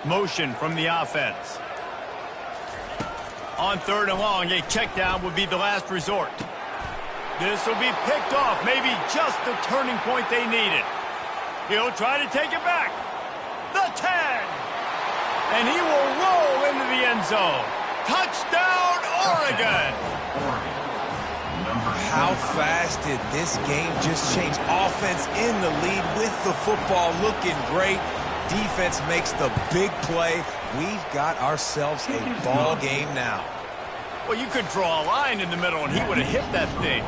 Speaker 1: Motion from the offense. On 3rd and long, a check down would be the last resort. This will be picked off, maybe just the turning point they needed. He'll try to take it back. The 10. And he will roll into the end zone. Touchdown, Oregon.
Speaker 3: How fast did this game just change? Offense in the lead with the football, looking great. Defense makes the big play. We've got ourselves a ball game now.
Speaker 1: Well, you could draw a line in the middle, and he would have hit that thing.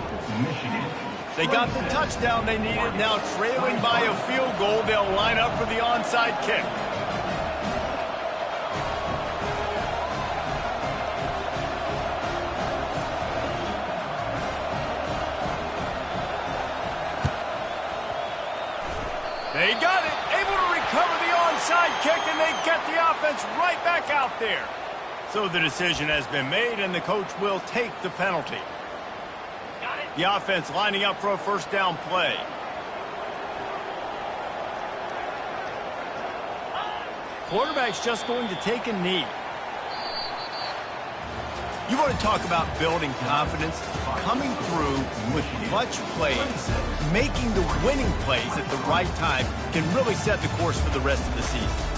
Speaker 1: They got the touchdown they needed. Now trailing by a field goal, they'll line up for the onside kick. They got it, able to recover the onside kick, and they get the offense right back out there. So the decision has been made, and the coach will take the penalty.
Speaker 2: Got it.
Speaker 1: The offense lining up for a 1st down play. Quarterback's just going to take a knee. You want to talk about building confidence? Coming through with clutch plays, making the winning plays at the right time can really set the course for the rest of the season.